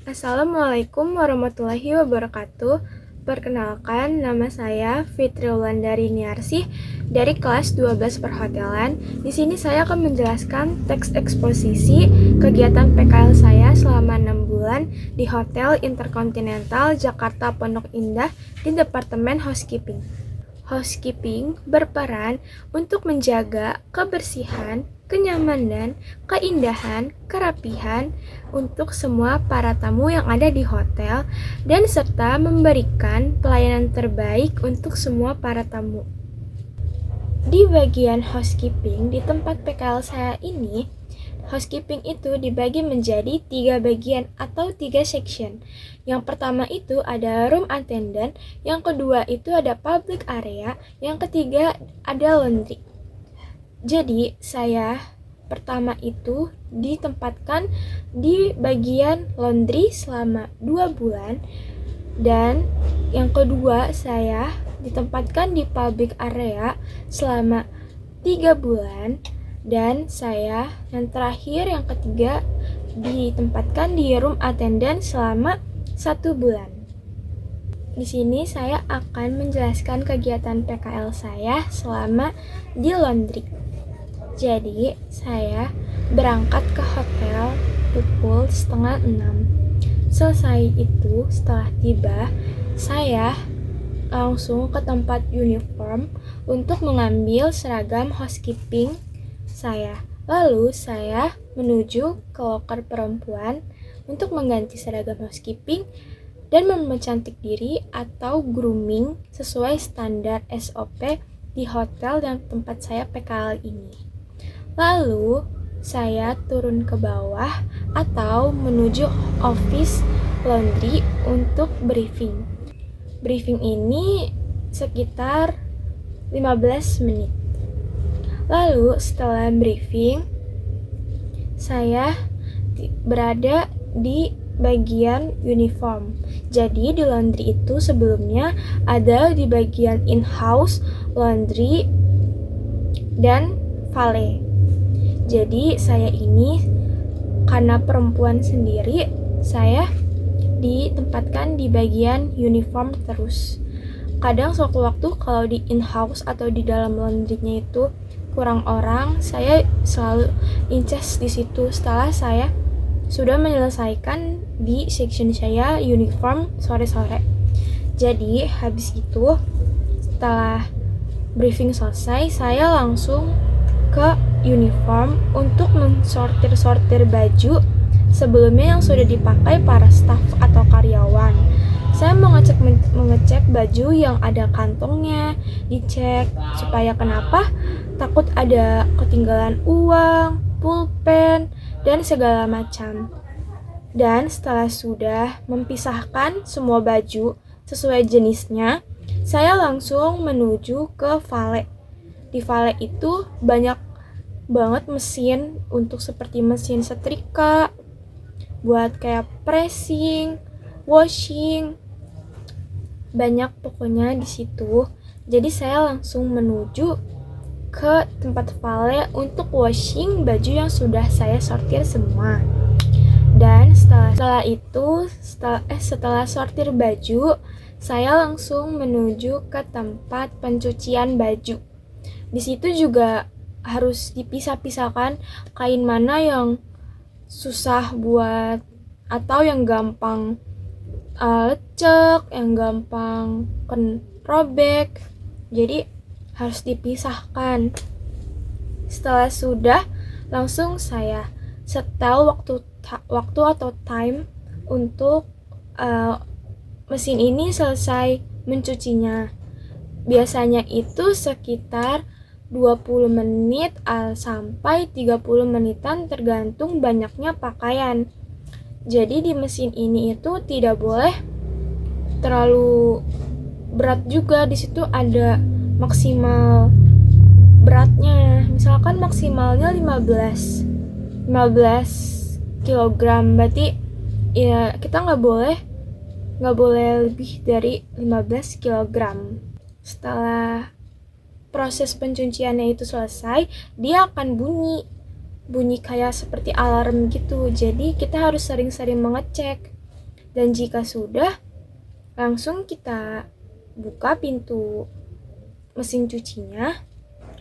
Assalamualaikum warahmatullahi wabarakatuh. Perkenalkan, nama saya Fitri Wulandari Niarsih dari kelas 12 Perhotelan. Di sini saya akan menjelaskan teks eksposisi kegiatan PKL saya selama 6 bulan di Hotel Intercontinental Jakarta Pondok Indah di Departemen Housekeeping. Housekeeping berperan untuk menjaga kebersihan, kenyamanan, keindahan, kerapihan untuk semua para tamu yang ada di hotel dan serta memberikan pelayanan terbaik untuk semua para tamu. Di bagian housekeeping di tempat PKL saya ini, housekeeping itu dibagi menjadi 3 bagian atau 3 section. Yang pertama itu ada room attendant, yang kedua itu ada public area, yang ketiga ada laundry. Jadi saya pertama itu ditempatkan di bagian laundry selama 2 bulan, dan yang kedua saya ditempatkan di public area selama 3 bulan, dan saya yang terakhir yang ketiga ditempatkan di room attendant selama 1 bulan. Di sini saya akan menjelaskan kegiatan PKL saya selama di laundry. Jadi saya berangkat ke hotel pukul 5:30. Selesai itu, setelah tiba, saya langsung ke tempat uniform untuk mengambil seragam housekeeping saya. Lalu saya menuju ke loker perempuan untuk mengganti seragam housekeeping dan mempercantik diri atau grooming sesuai standar SOP di hotel dan tempat saya PKL ini. Lalu saya turun ke bawah atau menuju office laundry untuk briefing. Briefing ini sekitar 15 menit. Lalu setelah briefing, saya berada di bagian uniform. Jadi di laundry itu sebelumnya ada di bagian in-house, laundry, dan valet. Jadi saya ini karena perempuan sendiri, saya ditempatkan di bagian uniform terus. Kadang sewaktu-waktu kalau di in-house atau di dalam laundry-nya itu kurang orang, saya selalu incas di situ setelah saya sudah menyelesaikan di section saya uniform sore-sore. Jadi habis itu setelah briefing selesai, saya langsung ke uniform untuk mensortir-sortir baju sebelumnya yang sudah dipakai para staf atau karyawan. Saya mengecek baju yang ada kantongnya, dicek supaya kenapa takut ada ketinggalan uang, pulpen, dan segala macam. Dan setelah sudah memisahkan semua baju sesuai jenisnya, saya langsung menuju ke valet. Di valet itu banyak banget mesin untuk seperti mesin setrika, buat kayak pressing, washing, banyak pokoknya di situ. Jadi saya langsung menuju ke tempat valet untuk washing baju yang sudah saya sortir semua. Dan setelah sortir baju, saya langsung menuju ke tempat pencucian baju. Di situ juga harus dipisah-pisahkan kain mana yang susah buat atau yang gampang lecek, yang gampang robek. Jadi harus dipisahkan. Setelah sudah, langsung saya setel waktu atau time untuk mesin ini selesai mencucinya. Biasanya itu sekitar 20 menit sampai 30 menitan tergantung banyaknya pakaian. Jadi di mesin ini itu tidak boleh terlalu berat juga. Di situ ada maksimal beratnya. Misalkan maksimalnya 15 kg, berarti ya kita nggak boleh lebih dari 15 kg. Setelah proses pencuciannya itu selesai, dia akan bunyi kayak seperti alarm gitu. Jadi kita harus sering-sering mengecek Dan jika sudah, langsung kita buka pintu mesin cucinya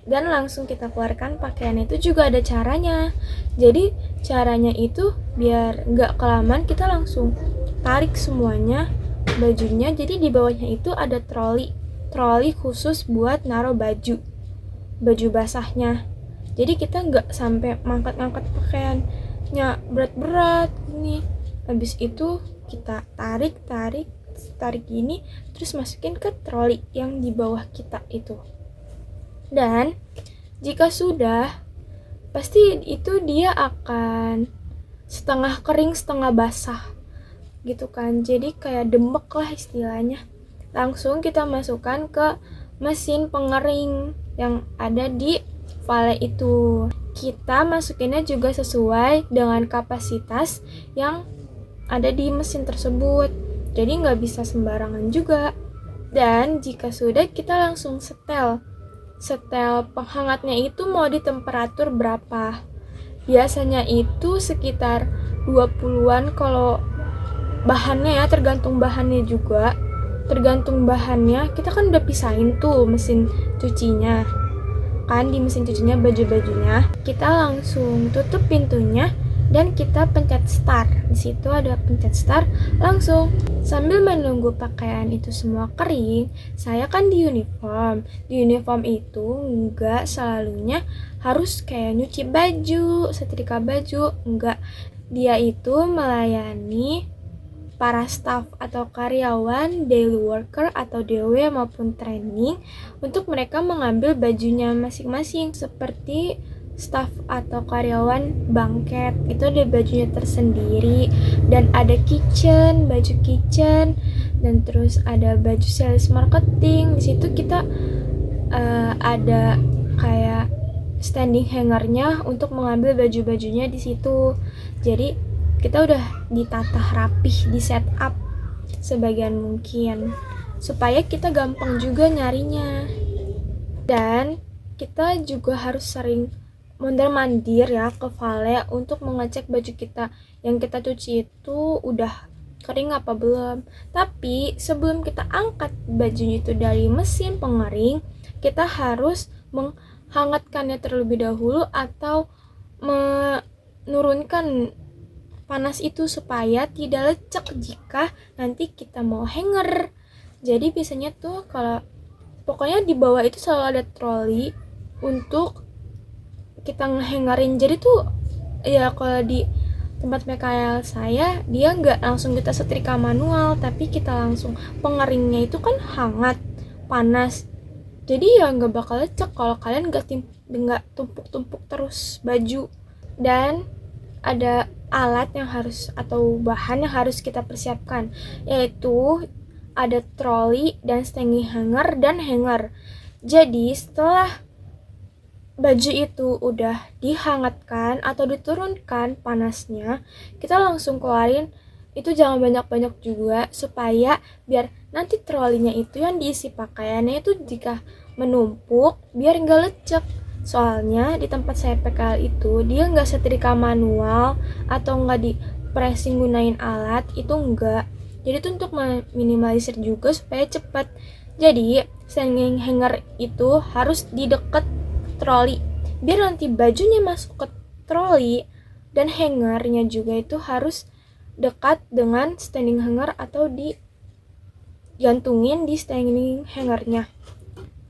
dan langsung kita keluarkan pakaian. Itu juga ada caranya. Jadi caranya itu biar nggak kelamaan, kita langsung tarik semuanya bajunya. Jadi di bawahnya itu ada troli khusus buat naruh baju basahnya. Jadi kita nggak sampai ngangkat pakaiannya berat-berat gini. Habis itu kita tarik gini, terus masukin ke troli yang di bawah kita itu. Dan jika sudah, pasti itu dia akan setengah kering setengah basah gitu kan, jadi kayak demek lah istilahnya. Langsung kita masukkan ke mesin pengering yang ada di valet itu. Kita masukinnya juga sesuai dengan kapasitas yang ada di mesin tersebut, jadi nggak bisa sembarangan juga. Dan jika sudah, kita langsung setel penghangatnya itu mau di temperatur berapa. Biasanya itu sekitar 20-an kalau bahannya ya, tergantung bahannya juga. Tergantung bahannya, kita kan udah pisahin tuh mesin cucinya. Kan di mesin cucinya baju-bajunya, kita langsung tutup pintunya dan kita pencet start. Di situ ada pencet start, langsung. Sambil menunggu pakaian itu semua kering, saya kan di uniform. Di uniform itu enggak selalunya harus kayak nyuci baju, setrika baju, enggak. Dia itu melayani para staff atau karyawan, daily worker atau DW maupun training untuk mereka mengambil bajunya masing-masing. Seperti staff atau karyawan banket itu ada bajunya tersendiri, dan ada baju kitchen, dan terus ada baju sales marketing. Di situ kita ada kayak standing hangernya untuk mengambil baju-bajunya di situ. Jadi kita udah ditata rapih, di set up sebagian mungkin supaya kita gampang juga nyarinya. Dan kita juga harus sering mondar-mandir ya ke valet untuk mengecek baju kita yang kita cuci itu udah kering apa belum. Tapi sebelum kita angkat bajunya itu dari mesin pengering, kita harus menghangatkannya terlebih dahulu atau menurunkan panas itu supaya tidak lecek jika nanti kita mau hanger. Jadi biasanya tuh kalau pokoknya di bawah itu selalu ada troli untuk kita ngehangerin. Jadi tuh ya kalau di tempat PKL saya, dia nggak langsung kita setrika manual, tapi kita langsung pengeringnya itu kan hangat, panas. Jadi ya nggak bakal lecek kalau kalian nggak tumpuk-tumpuk terus baju. Dan ada alat yang harus atau bahan yang harus kita persiapkan, yaitu ada troli dan standing hanger dan hanger. Jadi setelah baju itu udah dihangatkan atau diturunkan panasnya, kita langsung keluarin. Itu jangan banyak-banyak juga supaya biar nanti trolinya itu yang diisi pakaiannya itu jika menumpuk biar nggak lecek. Soalnya di tempat saya PKL itu dia nggak setrika manual atau nggak di pressing gunain alat, itu enggak. Jadi itu untuk meminimalisir juga supaya cepat. Jadi standing hanger itu harus di deket troli biar nanti bajunya masuk ke troli, dan hangernya juga itu harus dekat dengan standing hanger atau digantungin di standing hangernya.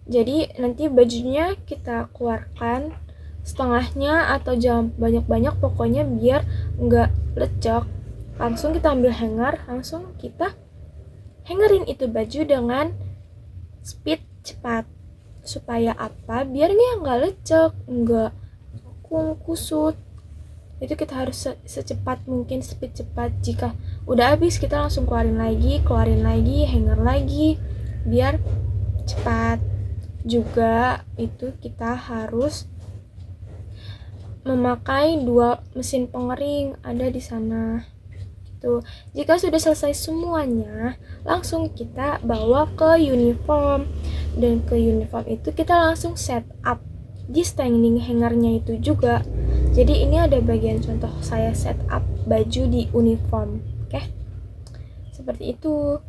Jadi nanti bajunya kita keluarkan setengahnya atau jangan banyak-banyak, pokoknya biar nggak lecek. Langsung kita ambil hanger, langsung kita hangerin itu baju dengan speed cepat. Supaya apa? Biar nggak lecek, nggak kusut. Itu kita harus secepat mungkin, speed cepat. Jika udah habis kita langsung keluarin lagi, hanger lagi, biar cepat. Juga itu kita harus memakai 2 mesin pengering ada di sana. Gitu. Jika sudah selesai semuanya, langsung kita bawa ke uniform. Dan ke uniform itu kita langsung set up di standing hangernya itu juga. Jadi ini ada bagian contoh saya set up baju di uniform. Oke. seperti itu.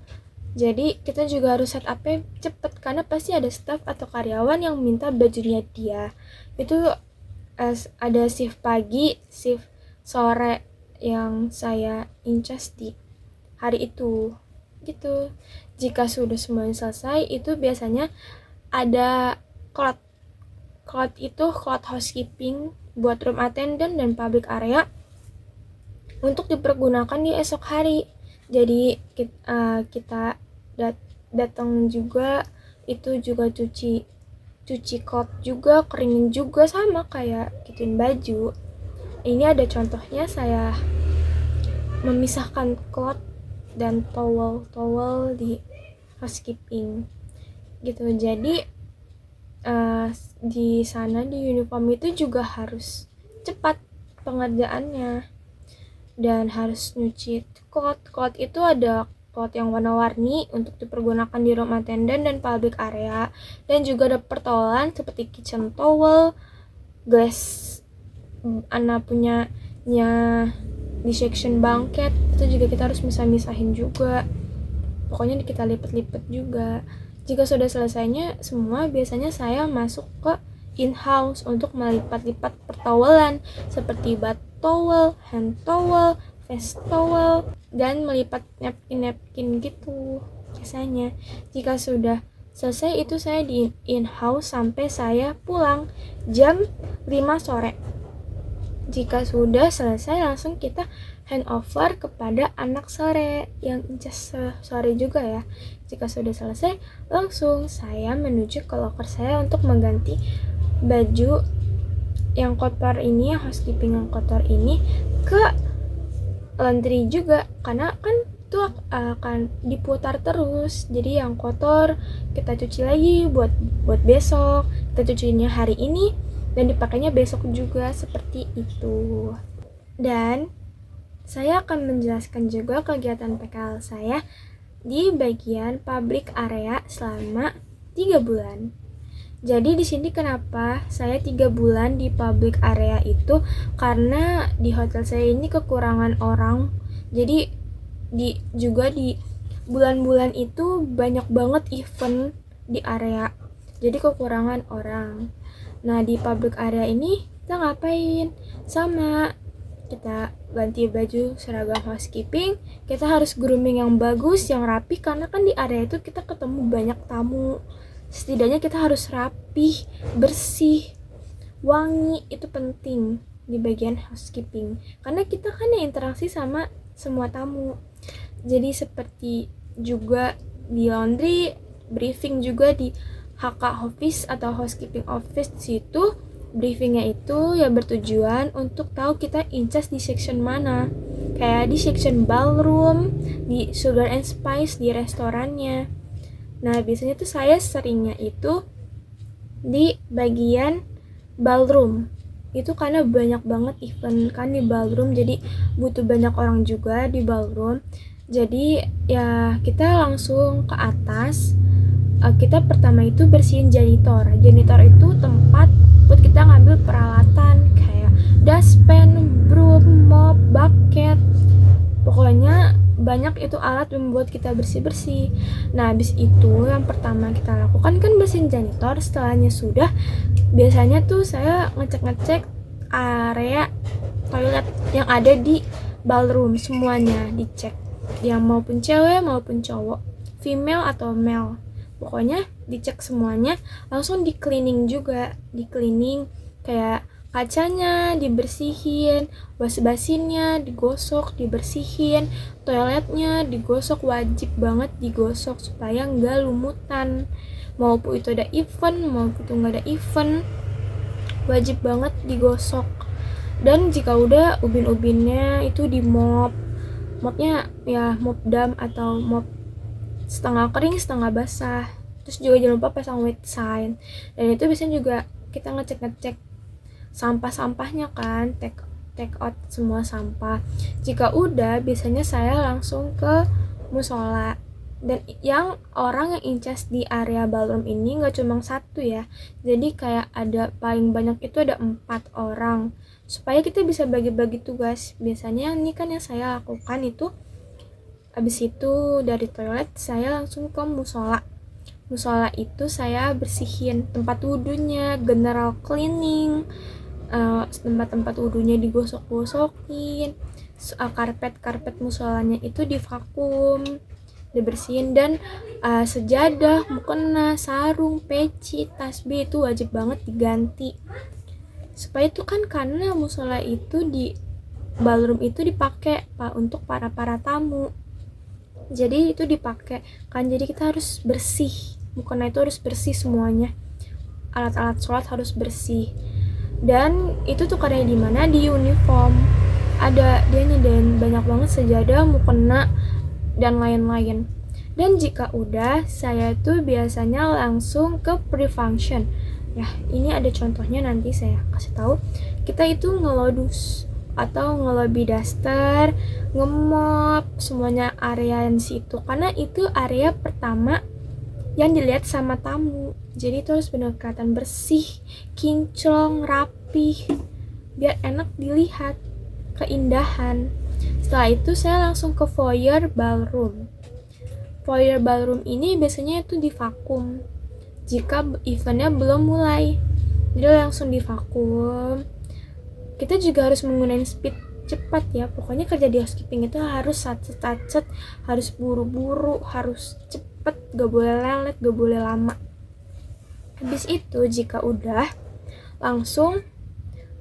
Jadi kita juga harus set up-nya cepet karena pasti ada staff atau karyawan yang minta bajunya dia. Itu ada shift pagi, shift sore yang saya incas di hari itu gitu. Jika sudah semuanya selesai, itu biasanya ada cloud itu cloud housekeeping buat room attendant dan public area untuk dipergunakan di esok hari. Jadi kita datang juga, itu juga cuci cloth juga, keringin juga, sama kayak gituin baju. Ini ada contohnya, saya memisahkan cloth dan towel di housekeeping gitu. Jadi di sana di uniform itu juga harus cepat pengerjaannya dan harus nyuci cloth itu ada cloth yang warna-warni untuk dipergunakan di room attendant dan public area, dan juga ada pertowalan seperti kitchen towel, glass anak punyanya di section banquet, itu juga kita harus misah-misahin juga, pokoknya kita lipat-lipat juga. Jika sudah selesainya semua, biasanya saya masuk ke in-house untuk melipat-lipat pertowalan seperti bath towel, hand towel, face towel, dan melipat napkin gitu biasanya. Jika sudah selesai itu saya di in-house sampai saya pulang jam 5 sore. Jika sudah selesai langsung kita handover kepada anak sore yang incas sore juga ya. Jika sudah selesai langsung saya menuju ke loker saya untuk mengganti baju yang kotor ini, housekeeping yang kotor ini ke laundry juga, karena kan itu akan diputar terus. Jadi yang kotor kita cuci lagi buat besok, kita cucinya hari ini dan dipakainya besok juga, seperti itu. Dan saya akan menjelaskan juga kegiatan PKL saya di bagian public area selama 3 bulan. Jadi di sini kenapa saya 3 bulan di public area itu karena di hotel saya ini kekurangan orang. Jadi juga di bulan-bulan itu banyak banget event di area. Jadi kekurangan orang. Nah, di public area ini kita ngapain? Sama, kita ganti baju seragam housekeeping, kita harus grooming yang bagus, yang rapi, karena kan di area itu kita ketemu banyak tamu. Setidaknya kita harus rapih, bersih, wangi, itu penting di bagian housekeeping. Karena kita kan yang interaksi sama semua tamu. Jadi seperti juga di laundry, briefing juga di HK office atau housekeeping office. Situ briefingnya itu ya bertujuan untuk tahu kita incas di section mana, kayak di section ballroom, di sugar and spice, di restorannya. Nah biasanya tuh saya seringnya itu di bagian ballroom itu karena banyak banget event kan di ballroom, jadi butuh banyak orang juga di ballroom. Jadi ya kita langsung ke atas. Kita pertama itu bersihin janitor itu tempat buat kita ngambil peralatan kayak dustpan, broom, mop, bucket, pokoknya banyak itu alat membuat kita bersih-bersih. Nah habis itu yang pertama kita lakukan kan bersihin janitor. Setelahnya sudah, biasanya tuh saya ngecek area toilet yang ada di ballroom, semuanya dicek, yang maupun cewek maupun cowok, female atau male, pokoknya dicek semuanya. Langsung di cleaning juga, di cleaning kayak kacanya dibersihin, wash basinnya digosok, dibersihin, toiletnya digosok, wajib banget digosok supaya nggak lumutan. Maupun itu ada event, maupun itu nggak ada event, wajib banget digosok. Dan jika udah, ubin-ubinnya itu di mop, mopnya ya mop dam atau mop setengah kering setengah basah. Terus juga jangan lupa pasang wet sign. Dan itu biasanya juga kita ngecek sampah-sampahnya kan, take out semua sampah. Jika udah, biasanya saya langsung ke musola. Dan yang orang yang incas di area ballroom ini nggak cuma satu ya, jadi kayak ada paling banyak itu ada 4 orang supaya kita bisa bagi-bagi tugas. Biasanya ini kan yang saya lakukan itu Habis itu dari toilet saya langsung ke musola. Musola itu saya bersihin tempat wudhunya, general cleaning, tempat-tempat wudhunya digosok-gosokin, karpet musolanya itu divakum, dibersihin, dan sejadah, mukena, sarung, peci, tasbih itu wajib banget diganti. Supaya itu kan karena musola itu di ballroom itu dipakai untuk para tamu. Jadi itu dipakai kan, jadi kita harus bersih, mukena itu harus bersih semuanya, alat-alat sholat harus bersih. Dan itu tuh karya di mana, di uniform ada dia nyediain banyak banget sejadah, mukena, dan lain-lain. Dan jika udah, saya tuh biasanya langsung ke pre-function. Ya, ini ada contohnya, nanti saya kasih tahu. Kita itu ngelodus atau ngelobi daster, ngemop semuanya area di situ, karena itu area pertama yang dilihat sama tamu. Jadi itu harus benar kelihatan bersih, kinclong, rapih, biar enak dilihat, keindahan. Setelah itu saya langsung ke foyer ballroom. Foyer ballroom ini biasanya itu divakum jika eventnya belum mulai, jadi langsung divakum. Kita juga harus menggunakan speed cepat ya, pokoknya kerja di housekeeping itu harus sacet, harus buru-buru, harus cepet, gak boleh lelet, gak boleh lama. Habis itu jika udah, langsung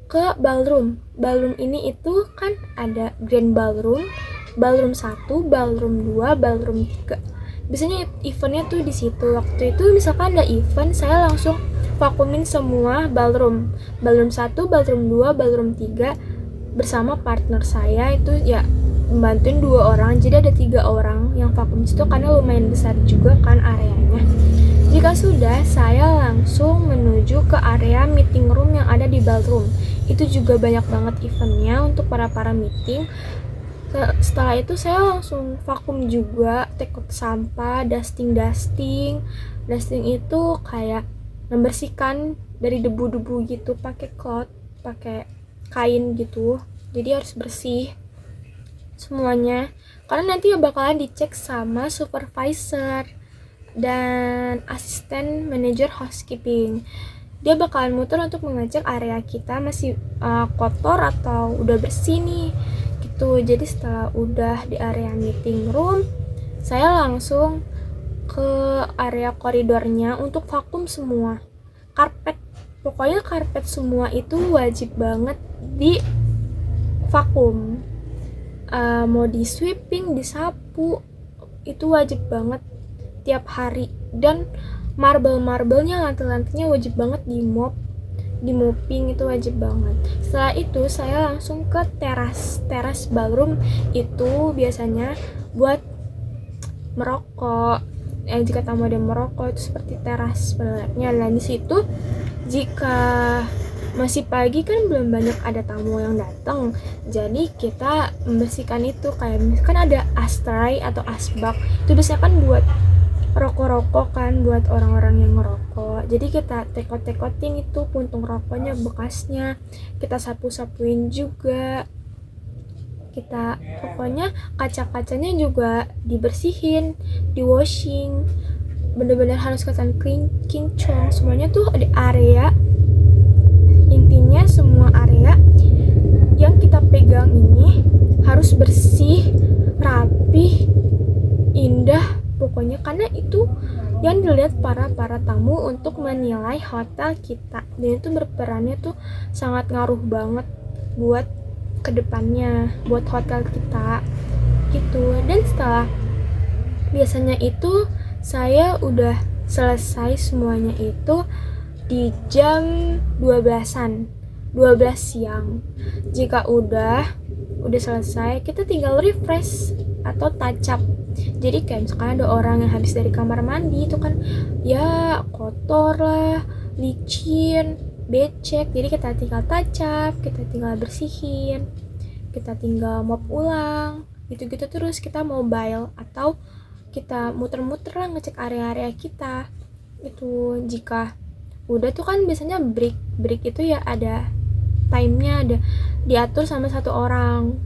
ke ballroom. Ballroom ini itu kan ada grand ballroom, ballroom 1, ballroom 2, ballroom 3. Biasanya eventnya tuh di situ. Waktu itu misalkan ada event, saya langsung vakumin semua ballroom 1, ballroom 2, ballroom 3 bersama partner saya itu ya, membantuin 2 orang, jadi ada 3 orang yang vakum situ karena lumayan besar juga kan areanya. Jika sudah, saya langsung menuju ke area meeting room yang ada di ballroom. Itu juga banyak banget eventnya untuk para meeting. Setelah itu saya langsung vakum juga, take out sampah, dusting itu kayak membersihkan dari debu-debu gitu, pakai cloth, pakai kain gitu. Jadi harus bersih semuanya, karena nanti bakalan dicek sama supervisor dan asisten manajer housekeeping. Dia bakalan muter untuk mengecek area kita masih kotor atau udah bersih nih gitu. Jadi setelah udah di area meeting room, saya langsung ke area koridornya untuk vakum semua karpet. Pokoknya karpet semua itu wajib banget di vakum, mau di sweeping, disapu, itu wajib banget tiap hari. Dan marble-marblenya, lantai-lantainya wajib banget di mopping, itu wajib banget. Setelah itu saya langsung ke teras ballroom. Itu biasanya buat merokok, jika tamu ada merokok itu seperti teras sebenarnya. Dan di situ jika masih pagi kan belum banyak ada tamu yang datang, jadi kita membersihkan itu, kayak misalkan ada ashtray atau asbak, itu biasanya kan buat rokok-rokok kan, buat orang-orang yang ngerokok. Jadi kita tekot-tekotin itu puntung rokoknya, bekasnya kita sapu-sapuin juga. Kita pokoknya kaca-kacanya juga dibersihin, di washing, bener-bener harus kelihatan kinclong semuanya tuh di area. Intinya semua area yang kita pegang ini harus bersih, rapih, indah pokoknya, karena itu yang dilihat para tamu untuk menilai hotel kita. Dan itu berperannya tuh sangat ngaruh banget buat kedepannya, buat hotel kita gitu. Dan setelah biasanya itu saya udah selesai semuanya itu di jam 12 siang. Jika udah selesai, kita tinggal refresh atau touch up. Jadi kayak misalkan ada orang yang habis dari kamar mandi itu kan ya kotor lah, licin, becek, jadi kita tinggal touch up, kita tinggal bersihin, kita tinggal mop ulang, gitu-gitu terus. Kita mobile atau kita muter-muter lah ngecek area-area kita itu. Jika udah tuh kan biasanya break itu ya ada time-nya, ada diatur sama 1 orang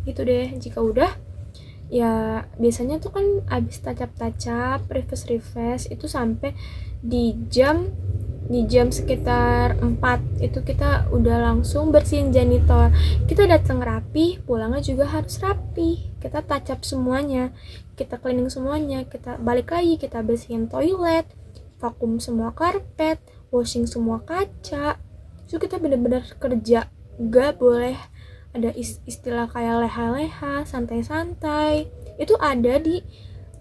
gitu deh. Jika udah Ya biasanya tuh kan abis tacap-tacap, refresh itu sampai di jam sekitar 4 itu kita udah langsung bersihin janitor. Kita datang rapi, pulangnya juga harus rapi. Kita tacap semuanya, kita cleaning semuanya, kita balik lagi, kita bersihin toilet, vakum semua karpet, washing semua kaca. So kita bener-bener kerja, gak boleh ada istilah kayak leha-leha, santai-santai. Itu ada di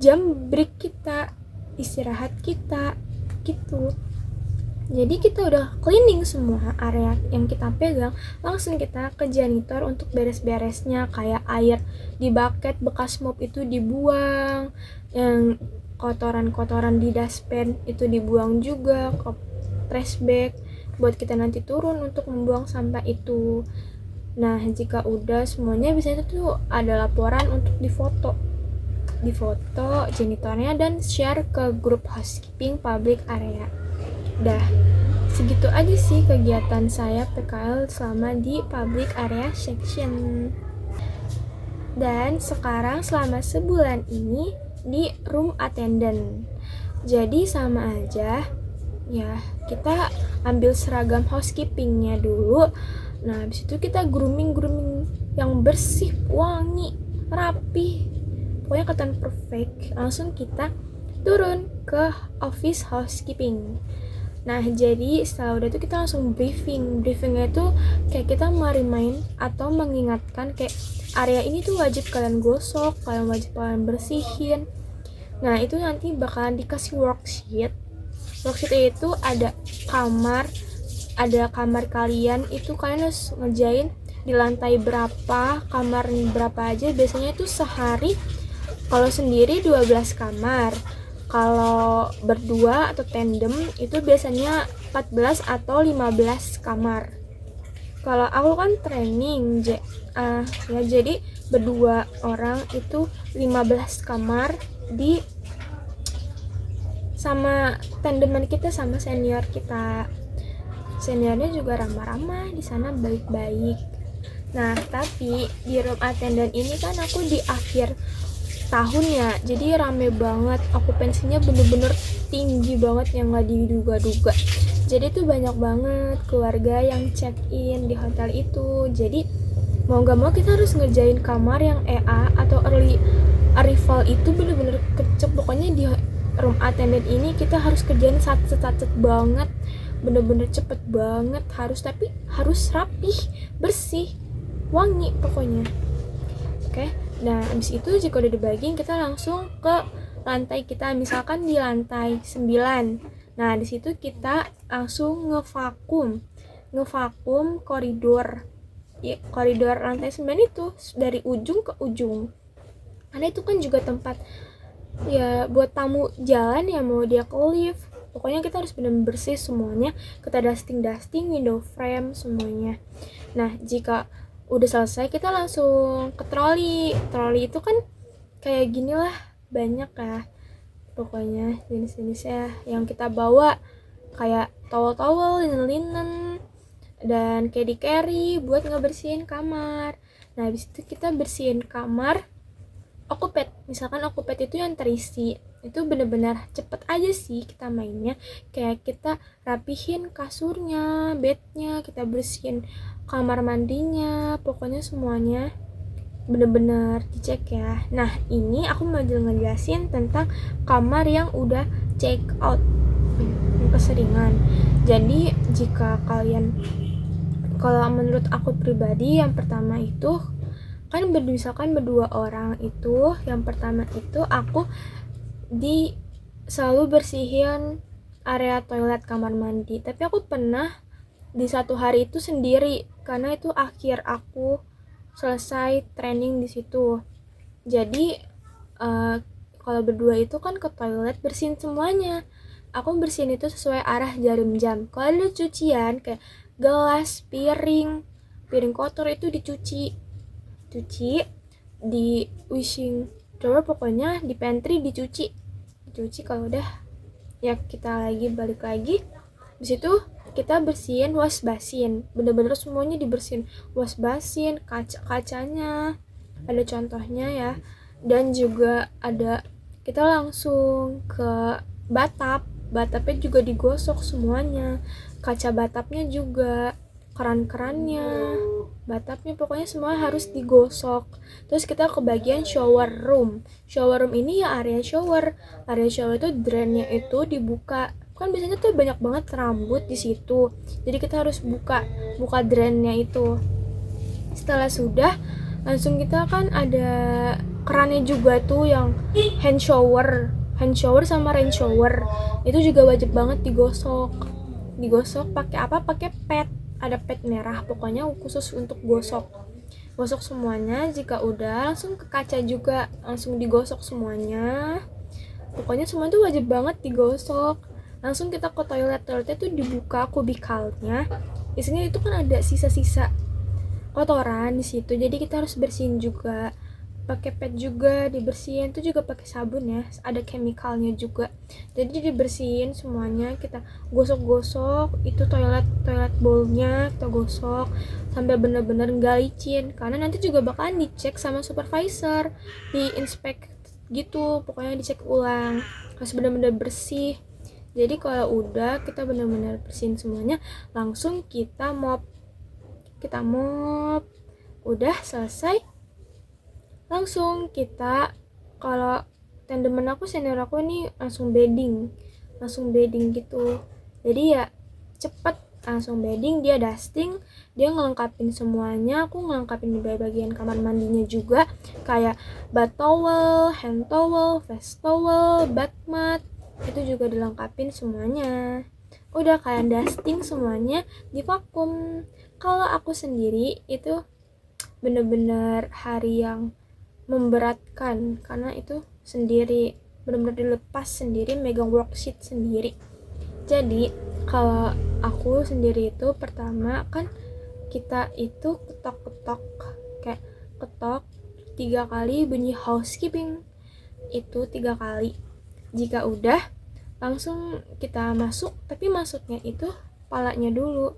jam break kita, istirahat kita gitu. Jadi kita udah cleaning semua area yang kita pegang, langsung kita ke janitor untuk beres-beresnya, kayak air di bucket bekas mop itu dibuang, yang kotoran-kotoran di dustpan itu dibuang juga ke trash bag buat kita nanti turun untuk membuang sampah itu. Nah, jika udah semuanya biasanya tuh ada laporan untuk difoto janitornya dan share ke grup housekeeping public area. Dah, segitu aja sih kegiatan saya PKL selama di public area section. Dan sekarang selama sebulan ini di room attendant. Jadi sama aja ya, kita ambil seragam housekeepingnya dulu. Nah, habis itu kita grooming yang bersih, wangi, rapi, pokoknya kelihatan perfect. Langsung kita turun ke office housekeeping. Nah, jadi setelah udah itu kita langsung briefingnya itu kayak kita remind atau mengingatkan kayak area ini tuh wajib kalian gosok, wajib kalian bersihin. Nah, itu nanti bakalan dikasih worksheet itu ada kamar kalian, itu kalian harus ngerjain di lantai berapa, kamar berapa aja. Biasanya itu sehari kalau sendiri 12 kamar, kalau berdua atau tandem itu biasanya 14 atau 15 kamar. Kalau aku kan training ya, jadi berdua orang itu 15 kamar di sama tandeman kita, sama senior kita. Seniornya juga ramah-ramah di sana, baik-baik. Nah, tapi di room attendant ini kan aku di akhir tahun ya, jadi rame banget, okupansinya bener-bener tinggi banget yang gak diduga-duga. Jadi tuh banyak banget keluarga yang check in di hotel itu. Jadi mau gak mau kita harus ngerjain kamar yang EA atau early arrival itu bener-bener kecep. Pokoknya di room attendant ini kita harus kerjain satu-satu banget, bener-bener cepet banget, tapi harus rapih, bersih, wangi pokoknya. Oke. Nah, habis itu jika udah dibagiin, kita langsung ke lantai kita, misalkan di lantai 9. Nah, di situ kita langsung ngevakum koridor. Ya, koridor lantai 9 itu dari ujung ke ujung. Karena itu kan juga tempat ya buat tamu jalan ya, mau dia ke lift. Pokoknya kita harus benar-benar bersih semuanya. Kita dusting window frame semuanya. Nah, jika udah selesai kita langsung ke troli itu kan kayak gini lah, banyak ya pokoknya jenis-jenisnya yang kita bawa, kayak towel linen dan carry buat ngebersihin kamar. Nah, habis itu kita bersihin kamar okupet. Misalkan okupet itu yang terisi, itu benar-benar cepet aja sih kita mainnya. Kayak kita rapihin kasurnya, bednya, kita bersihin kamar mandinya, pokoknya semuanya bener-bener dicek ya. Nah, ini aku mau ngejelasin tentang kamar yang udah check out, yang keseringan. Jadi jika kalian, kalau menurut aku pribadi, yang pertama itu kan misalkan berdua orang itu, yang pertama itu aku selalu bersihin area toilet, kamar mandi. Tapi aku pernah di satu hari itu sendiri, karena itu akhir aku selesai training di situ. Jadi kalau berdua itu kan ke toilet bersihin semuanya. Aku bersihin itu sesuai arah jarum jam. Kalau ada cucian kayak gelas, piring kotor itu dicuci di washing drawer, pokoknya di pantry dicuci. Kalau udah ya kita balik lagi. Di situ kita bersihin wash basin, bener-bener semuanya dibersihin, wash basin, kacanya ada contohnya ya. Dan juga ada kita langsung ke batapnya juga digosok semuanya, kaca batapnya juga, keran-kerannya, batapnya, pokoknya semua harus digosok. Terus kita ke bagian shower room ini ya area shower itu drainnya itu dibuka, kan biasanya tuh banyak banget rambut di situ, jadi kita harus buka drainnya itu. Setelah sudah, langsung kita kan ada kerannya juga tuh yang hand shower sama rain shower, itu juga wajib banget digosok pakai apa, pakai pad, ada pad merah pokoknya khusus untuk gosok semuanya. Jika udah, langsung ke kaca juga langsung digosok semuanya, pokoknya semua tuh wajib banget digosok. Langsung kita ke toiletnya tuh dibuka kubikalnya, isinya itu kan ada sisa-sisa kotoran di situ, jadi kita harus bersihin juga, pakai pad juga dibersihin, itu juga pakai sabun ya, ada chemicalnya juga, jadi dibersihin semuanya. Kita gosok-gosok itu toilet bowlnya, kita gosok sampai bener-bener nggak licin, karena nanti juga bakalan dicek sama supervisor, di inspect gitu, pokoknya dicek ulang harus bener-bener bersih. Jadi kalau udah kita bener-bener bersihin semuanya, langsung kita mop, udah selesai, langsung kita, kalau tandemen aku, senior aku ini langsung bedding gitu, jadi ya cepet, langsung bedding, dia dusting, dia ngelengkapin semuanya. Aku ngelengkapin di bagian kamar mandinya juga, kayak bath towel, hand towel, face towel, bath mat, itu juga dilengkapin semuanya. Udah kalian dusting semuanya, di vakum. Kalau aku sendiri itu bener-bener hari yang memberatkan, karena itu sendiri, bener-bener dilepas sendiri, megang worksheet sendiri. Jadi kalau aku sendiri itu pertama kan kita itu ketok-ketok, kayak ketok 3 kali, bunyi housekeeping itu 3 kali. Jika udah, langsung kita masuk, tapi masuknya itu palanya dulu.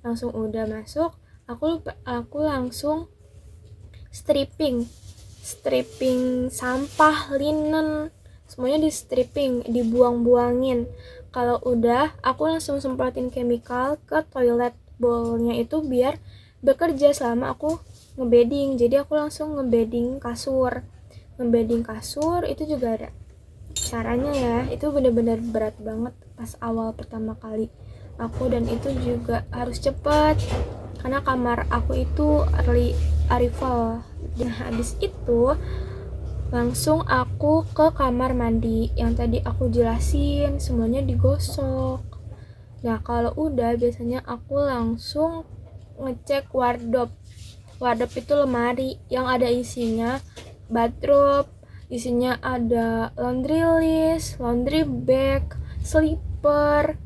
Langsung udah masuk, aku langsung stripping sampah, linen, semuanya di stripping, dibuang-buangin. Kalau udah, aku langsung semprotin chemical ke toilet bowlnya itu biar bekerja selama aku ngebedding. Jadi aku langsung ngebedding kasur itu juga ada caranya ya. Itu bener-bener berat banget pas awal pertama kali aku, dan itu juga harus cepat karena kamar aku itu early arrival. Dan habis itu langsung aku ke kamar mandi yang tadi aku jelasin, semuanya digosok. Nah kalau udah, biasanya aku langsung ngecek wardrobe itu lemari yang ada isinya bathrobe, isinya ada laundry list, laundry bag, slipper,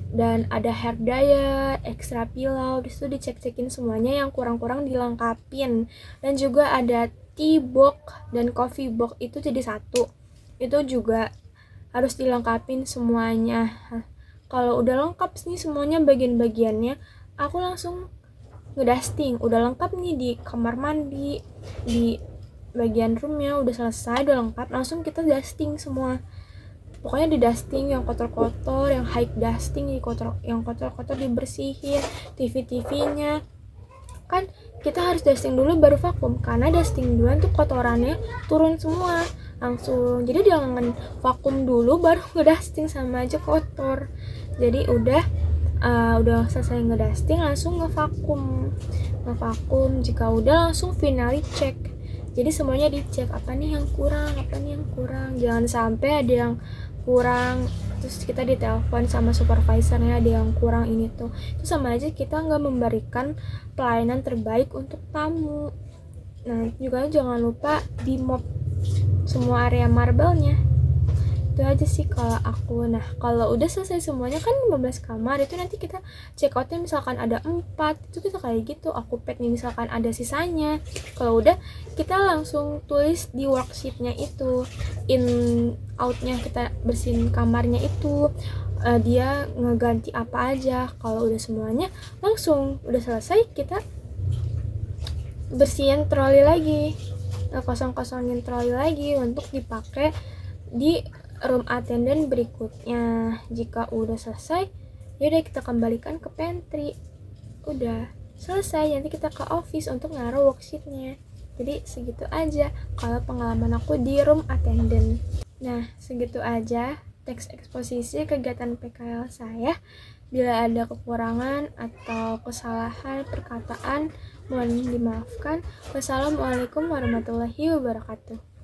dan ada hair dryer, extra pillow. Disitu dicek-cekin semuanya, yang kurang-kurang dilengkapin. Dan juga ada tea box dan coffee box itu jadi satu, itu juga harus dilengkapin semuanya. Kalau udah lengkap nih semuanya bagian-bagiannya, aku langsung ngedusting. Udah lengkap nih di kamar mandi, di bagian roomnya udah selesai, udah lengkap, langsung kita dusting semua. Pokoknya di dusting yang kotor-kotor, yang high dusting, yang kotor-kotor dibersihin. TV-nya kan kita harus dusting dulu baru vakum, karena dusting duluan tuh kotorannya turun semua langsung. Jadi jangan vakum dulu baru ngedusting, sama aja kotor. Jadi udah selesai ngedusting, langsung ngevakum. Jika udah, langsung finally check. Jadi semuanya dicek, apa nih yang kurang. Jangan sampai ada yang kurang terus kita ditelepon sama supervisornya, ada yang kurang ini tuh. Itu sama aja kita nggak memberikan pelayanan terbaik untuk tamu. Nah juga jangan lupa di mop semua area marble-nya. Itu aja sih kalau aku. Nah kalau udah selesai semuanya, kan 15 kamar itu nanti kita check outnya misalkan ada 4, itu kita kayak gitu. Aku petnya misalkan ada sisanya, kalau udah kita langsung tulis di worksheetnya itu, in outnya kita bersihin kamarnya itu, dia ngeganti apa aja. Kalau udah semuanya, langsung udah selesai, kita bersihin troli lagi. kosong-kosongin troli lagi untuk dipakai di room attendant berikutnya. Jika udah selesai, yaudah kita kembalikan ke pantry. Udah selesai, nanti kita ke office untuk naruh worksheetnya. Jadi segitu aja kalau pengalaman aku di room attendant. Nah, segitu aja teks eksposisi kegiatan PKL saya. Bila ada kekurangan atau kesalahan perkataan, mohon dimaafkan. Wassalamualaikum warahmatullahi wabarakatuh.